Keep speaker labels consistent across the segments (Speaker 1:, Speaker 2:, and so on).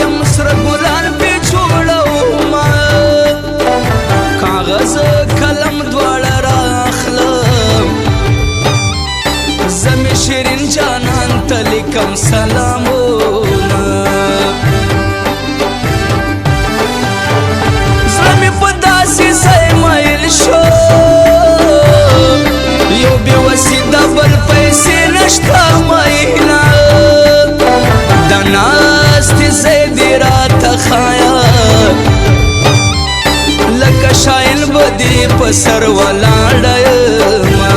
Speaker 1: یم سره ګلان پې جوړومه کاغذ قلم دواړه راخلم زه مې شیرین جانان ته لیکم سلامونه زړه مې په داسې ځای مایل شو یو بې وسیده بل پیسې نشته میینه دا ناستې ځای دې راته ښایه لکه شاین به دې په سر ولاړه یمه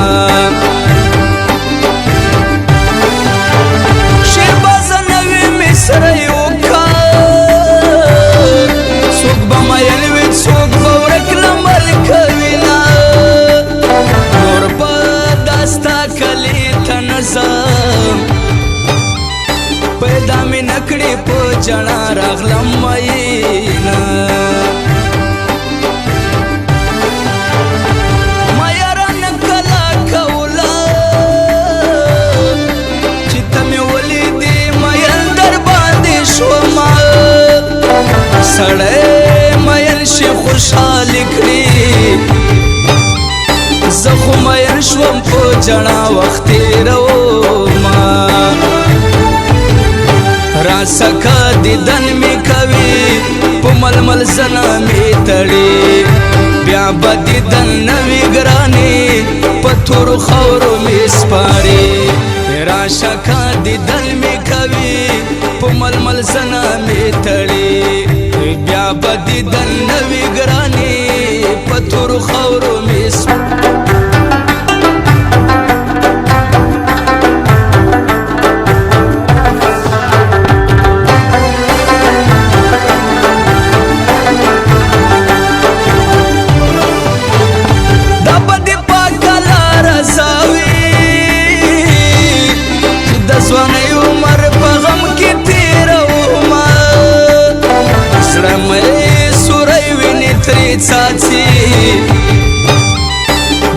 Speaker 1: شیربازه نوې مې سره یو کار څوک به میین وي څوک به ورک له ملکه وینه نور به دا ستا کلي ته نه ځم پیدا مې نه کړې په جڼا راغلم میینه سړی مین شي خوشحالي کړي زه خو مین شوم په جڼا وخت تېرومه راسه که دیدن مې کوي په ململ زنه مې تړي بیا به دیدن نه وي ګرانې په تورو خاورو مې سپاري راشه که دیدن مې کوي په ململ زنه مې تړي بیا به دیدن نه وي ګرانې په تورو خاورو مې دا به دې پاکه لاره ځاوي چې د ځوانۍ عمر په غم کې تېرومه زړه مې سوری وینې ترې څاڅي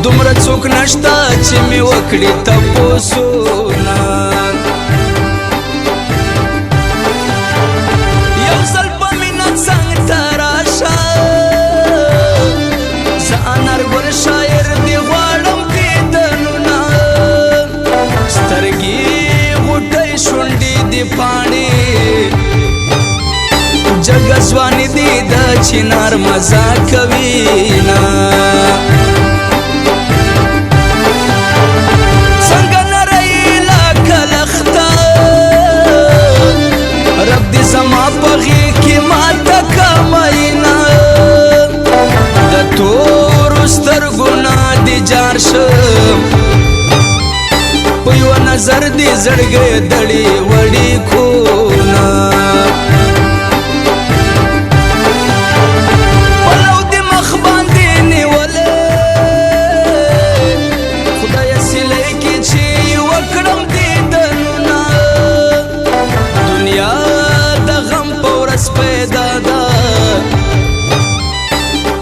Speaker 1: دومره څوک نشته چې مې وکړي تپوسونه یو ځل په مینه څنګ ته راشه زه انارګل شاعر دې غواړم دیدنونه سترګې غوټۍ شونډې دې پاڼې جګه ځواني دې د چنار مزه کوي نه څنګه نری لکه لخته رب دې زما په غېږ کې ماته که میینه د تورو سترګو نه دې جار شم په یوه نظر دې زړګی دړې وړې کونه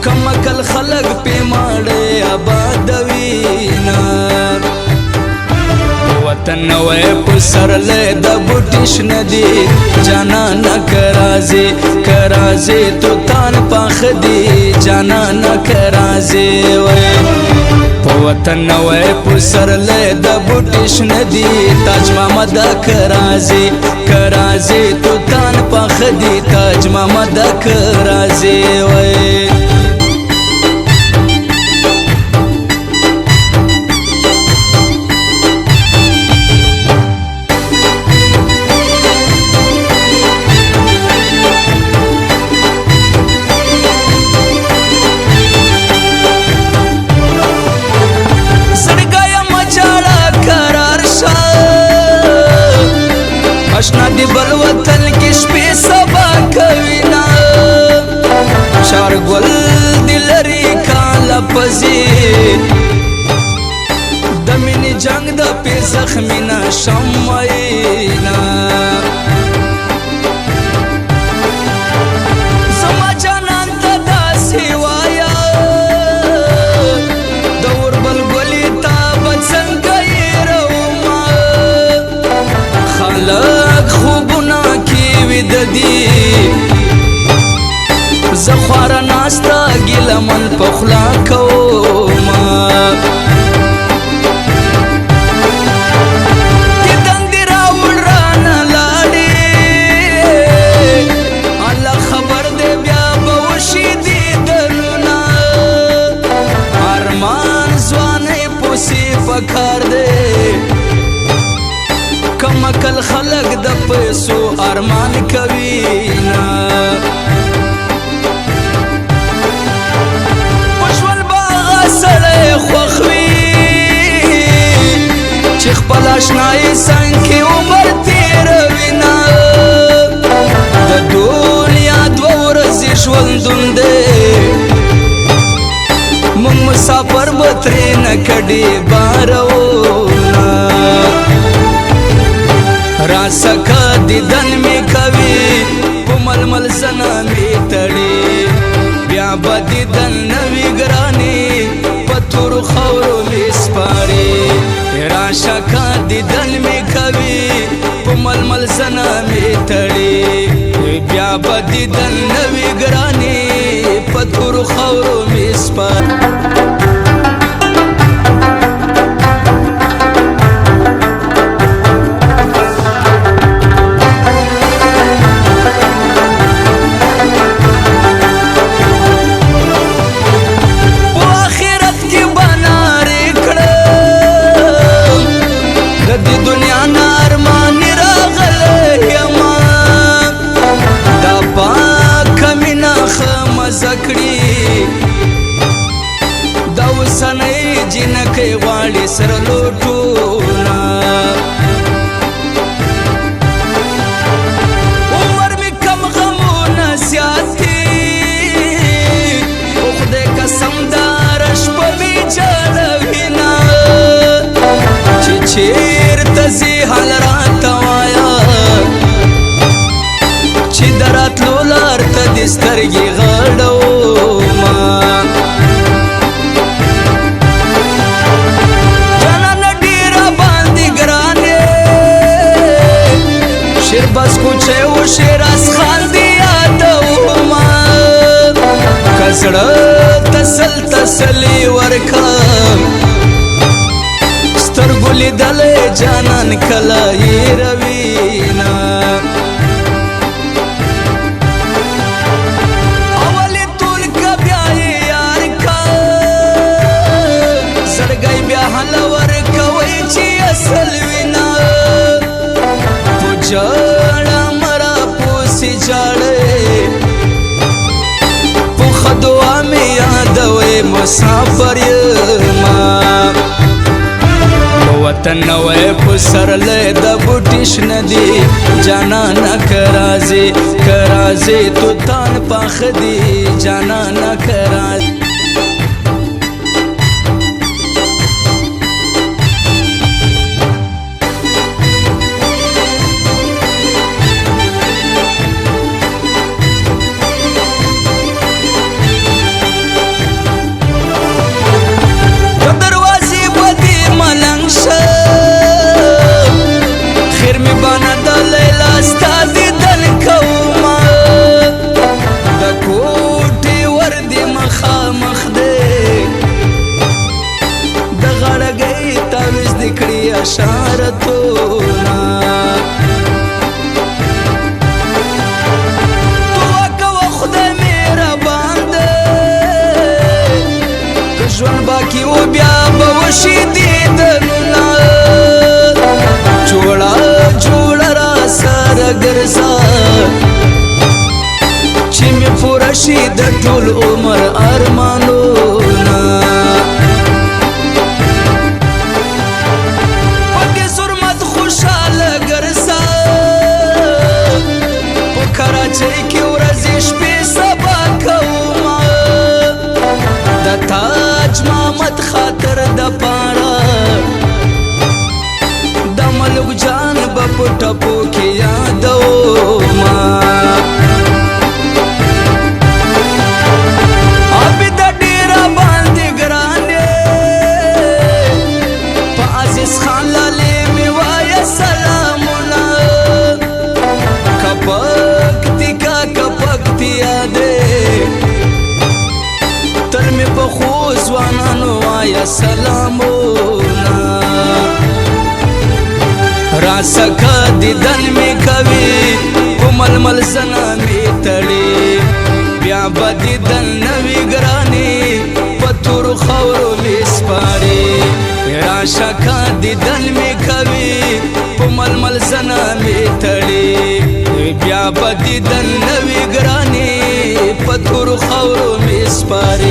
Speaker 1: کمکل خلق پی ماڑے آبادوینا وطن نوے پسر لے دا بوٹیش ندی جانا نہ کرازے تو تان پاخ دی جانا نہ کرازے وے وطن نوے پسر لے دا بوٹیش ندی تاج محمد کرازے تو تان پاخ دی تاج محمد کرازے وے اشنا دی بل وطن کی شپې سبا کوي نا شار ګل دلری کاله پزي د مینې جنگ د پې زخمي نه شمعینا زما جانان ته داسې وایه د وربل ګلې تا به څنګه هېرومه خلک خوبونه کې ویده دي ځان په خوله کومه دیدن دې راوړ رانه لاړې الله خبر دې بیا به وشي دیدنونه ارمان ځوانۍ پوسې پکار دی کم عقل خلق د پیسو ارمان کوي نه پښول باغ سړی خوښ وي چې خپل اشنایي څنګ کې عمر تېروي نه د دنیا دوه ورځې ژوندون دی موږ مسافر به ترې نه کډې بارونه راسکه دیدن می کوي په ململ سنا می تړي بیا به دیدن نوي ګرانې په تورو خاورو می سپاري راسکه دیدن می کوي په ململ سنا می تړي بیا به دیدن نوي ګرانې په تورو خاورو می سپاري جنکې غواړي سره لوټونه عمر مې کم غمونه زیات دي خو خدای قسم داره شپه مې جوړوي نه چې چېرته ځې حال راته وایه چې د راتلو لار ته دې سترګې غړومه بس کوچه و شیر از خاندی یادوما کزړه تسل تسلی ورکم سترګو لیدلې جانان کله یې روینا اولی طول کا بیا یار کا زړګی بیا حل ورکوي چې اصل وینا جاړه مرا پوسی جاړه په خدوا می یادوي مسافر یما وطن نوې په سرلې د بوټیش ندی جانا نه کرازي تو تان پاخ دی جانا نه کرازي اشارتونا تو وکوه خدای مهربان دی که ژوند باقي و بیا به وشي دیدنونه جوړه را سره ګرځه چې مې پوره شي د ټول عمر ارمانونه کراچۍ کې ورځې شپې سبا کومه د تاج محمد خاطر د پاره د ملک جان به په ټپو کې یادومه ابي د ډېره باندې ګرانې په عزیز خان لالې مې وایه سلامونه کپک تر سکا دیدن می کوي په ململ سنا می تړي بیا به دیدن نوي ګرانې په تورو خاورو می سپاري راشه کا دیدن می کوي په ململ سنا می تړي بیا به دیدن نوي ګرانې په تورو خاورو می سپاري